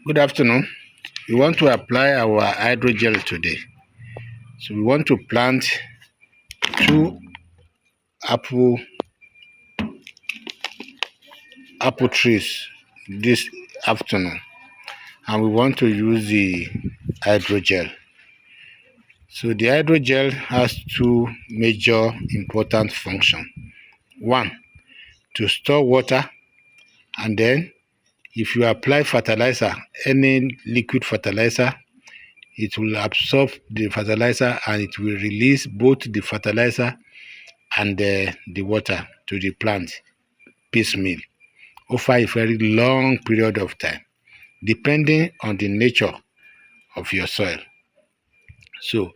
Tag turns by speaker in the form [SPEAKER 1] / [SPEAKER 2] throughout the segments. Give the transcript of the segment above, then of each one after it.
[SPEAKER 1] Good afternoon. We want to apply our hydrogel today. So we want to plant two apple apple trees this afternoon, and we want to use the hydrogel. So the hydrogel has two major important functions. One, to store water, and then if you apply fertilizer, any liquid fertilizer, it will absorb the fertilizer and it will release both the fertilizer and the water to the plant piecemeal over a very long period of time, depending on the nature of your soil. So,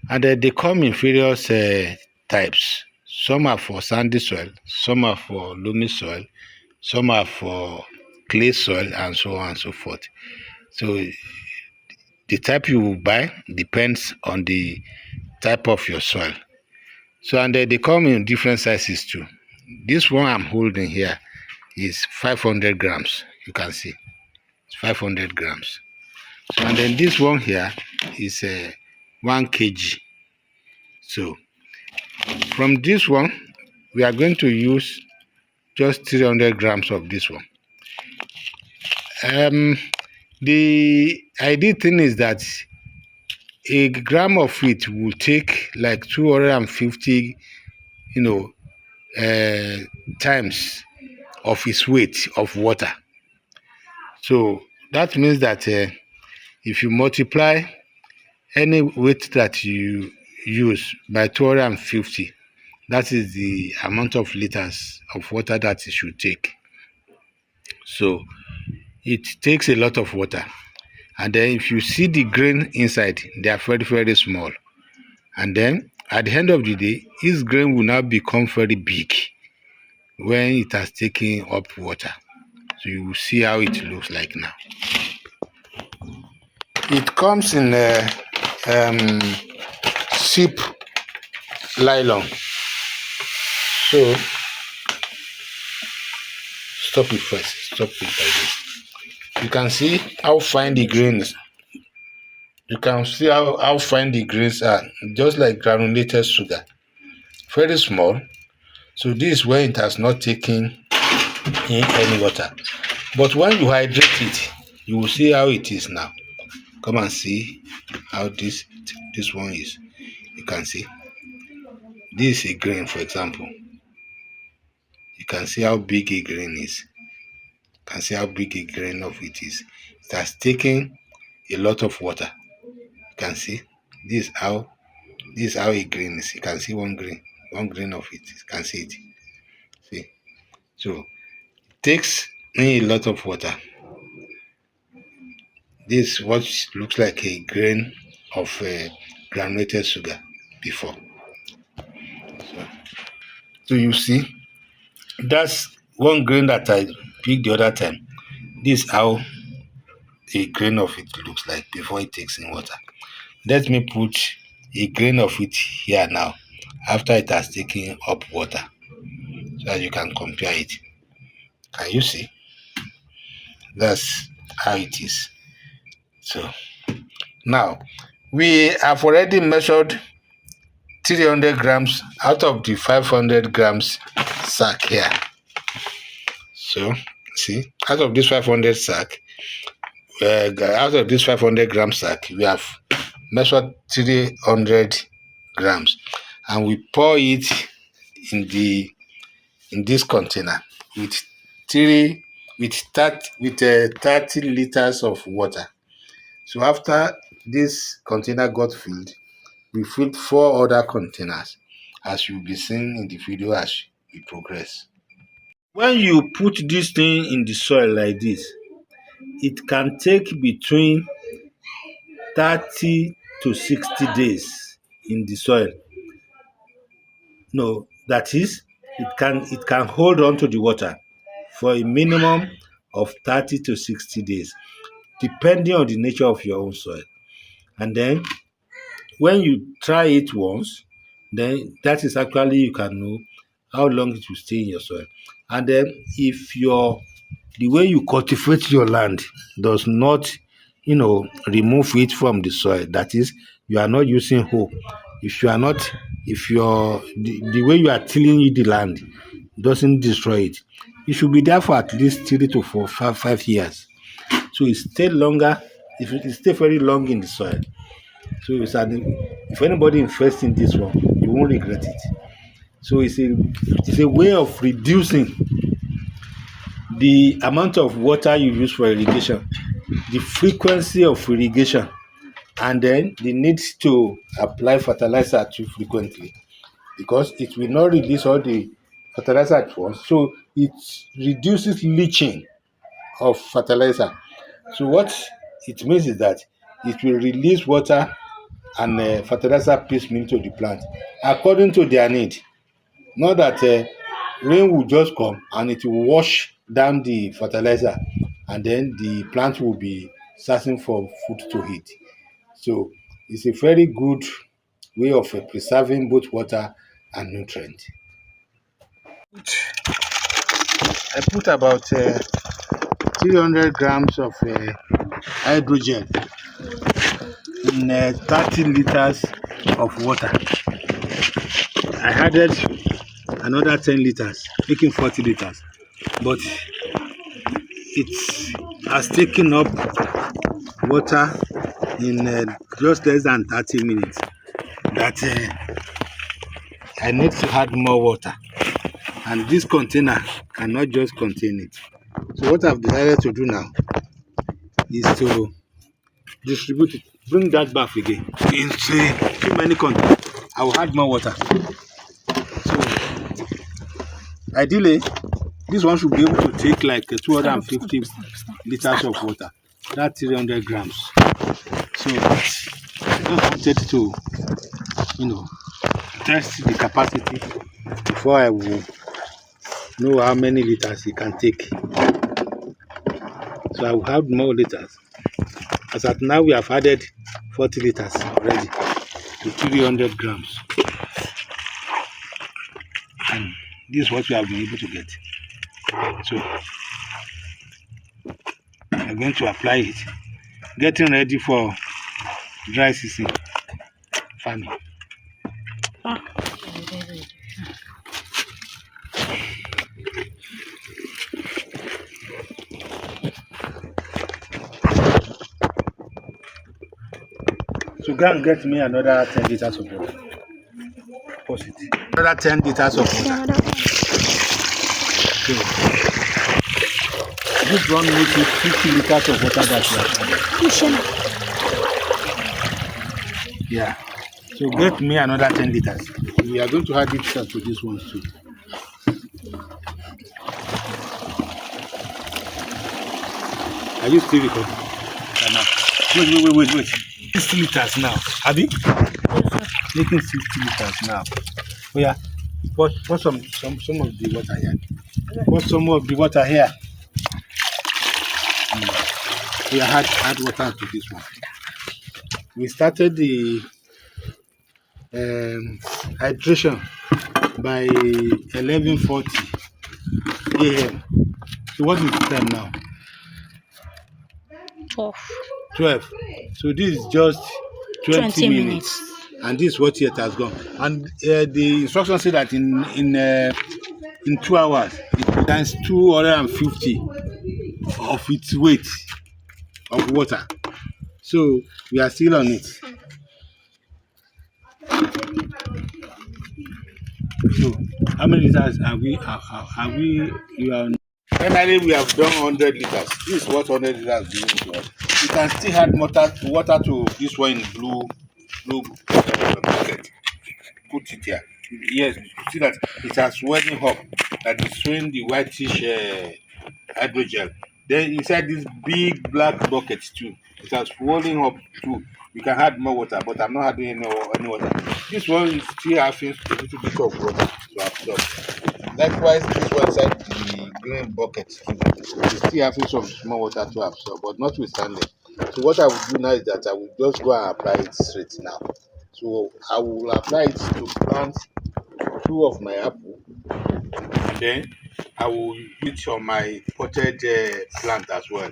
[SPEAKER 1] and they come in various types. Some are for sandy soil, some are for loamy soil, some are for clay soil, and so on and so forth. So, the type you will buy depends on the type of your soil. So, and they come in different sizes too. This one I'm holding here is 500 grams. You can see it's 500 grams. So, and then this one here is 1 kg. So from this one, we are going to use just 300 grams of this one. The ideal thing is that a gram of it will take like 250, times of its weight of water. So that means that if you multiply any weight that you use by 250, that is the amount of liters of water that it should take. So it takes a lot of water. And then if you see the grain inside, they are very, very small. And then at the end of the day, this grain will now become very big when it has taken up water. So you will see how it looks like now. It comes in a zip nylon. So stop it first. Stop it like this. You can see how fine the grains. You can see how fine the grains are, just like granulated sugar. Very small. So this is when it has not taken in any water. But when you hydrate it, you will see how it is now. Come and see how this one is. You can see. This is a grain, for example. You can see how big a grain is. You can see how big a grain of it is. It has taken a lot of water. You can see. This is how a grain is. You can see one grain of it. You can see it. See. So it takes a lot of water. This is what looks like a grain of granulated sugar before. So you see, that's one grain that I picked the other time. This is how a grain of it looks like before it takes in water. Let me put a grain of it here now after it has taken up water so that you can compare it. Can you see? That's how it is. So now we have already measured 300 grams out of the 500 grams sack here. So see, out of this 500 sack, out of this 500 gram sack, we have measured 300 grams, and we pour it in this container with 30 liters of water. So after this container got filled, we filled 4 other containers, as you'll be seeing in the video as we progress. When you put this thing in the soil like this, it can take between 30 to 60 days in the soil. No, that is, it can hold on to the water for a minimum of 30 to 60 days, depending on the nature of your own soil. And then when you try it once, then that is actually you can know how long it will stay in your soil. And then if your the way you cultivate your land does not, remove it from the soil. That is, you are not using hoe. If you are not, if you're the way you are tilling the land doesn't destroy it, it should be there for at least 3 to 4, 5 years. So it stay longer. If it stay very long in the soil, so if anybody invests in this one, you won't regret it. So it's a way of reducing the amount of water you use for irrigation, the frequency of irrigation, and then the need to apply fertilizer too frequently, because it will not release all the fertilizer at once. So it reduces leaching of fertilizer. So what it means is that it will release water and fertilizer piecemeal to the plant according to their need. Not that rain will just come and it will wash down the fertilizer, and then the plant will be searching for food to eat. So it's a very good way of preserving both water and nutrient. I put about 300 grams of hydrogen in 30 liters of water. I added another 10 liters, making 40 liters. But it has taken up water in just less than 30 minutes. That I need to add more water. And this container cannot just contain it. So what I've decided to do now is to distribute it. Bring that back again. In too many containers, I will add more water. So ideally, this one should be able to take like 250 liters of water. That's 300 grams. So I just wanted to, test the capacity before I will know how many liters it can take. So I will have more liters. As at now, we have added 40 liters already to 300 grams. And this is what we have been able to get. So I'm going to apply it, getting ready for dry season farming. So go and get me another 10 liters of water. Pause it. Another 10 liters of water. So this one makes it 50 liters of water that you have added. Yeah. So get me another 10 liters. We are going to add it to this one too. Are you still recording? Wait. 60 liters now. Have you? Making 60 liters now. Oh yeah. Put some of the water here. Put some of the water here. We add water to this one. We started the hydration by 11:40 a.m. So what is the time now? 12. So this is just 20 minutes. And this is what it has gone. And the instructions say that in 2 hours it times 250 of its weight of water. So we are still on it. So how many liters are we? Finally, we have done 100 liters. This is what 100 liters doing to us. You can still add water to this one in blue bucket. Put it here. Yes, you see that it has swelling up. That is showing the whitish hydrogel. Then inside this big black bucket too, it has swelling up too. You can add more water, but I'm not adding any water. This one is still having a little bit of water to absorb. Likewise, this one inside the green bucket is still having some small water to absorb, but notwithstanding. So what I will do now is that I will just go and apply it straight now. So I will apply it to plant 2 of my apple, and then I will use it on my potted plant as well.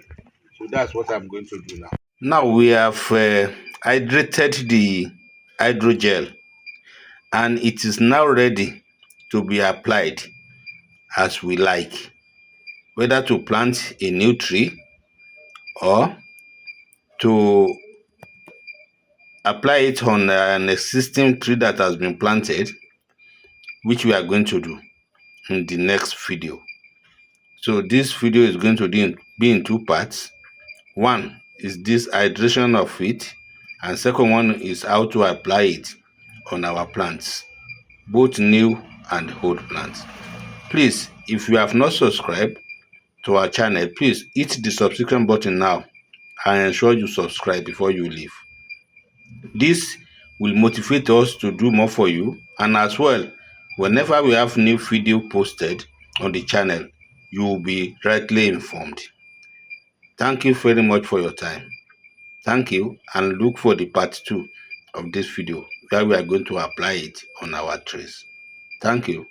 [SPEAKER 1] So that's what I'm going to do now. Now we have hydrated the hydrogel, and it is now ready to be applied as we like, whether to plant a new tree or to apply it on an existing tree that has been planted, which we are going to do in the next video. So this video is going to be in two parts. One is this hydration of it, and second one is how to apply it on our plants, both new and old plants. Please, if you have not subscribed to our channel, please hit the subscription button now and ensure you subscribe before you leave. This will motivate us to do more for you, and as well, whenever we have new video posted on the channel, you will be rightly informed. Thank you very much for your time. Thank you, and look for the part 2 of this video where we are going to apply it on our trees. Thank you.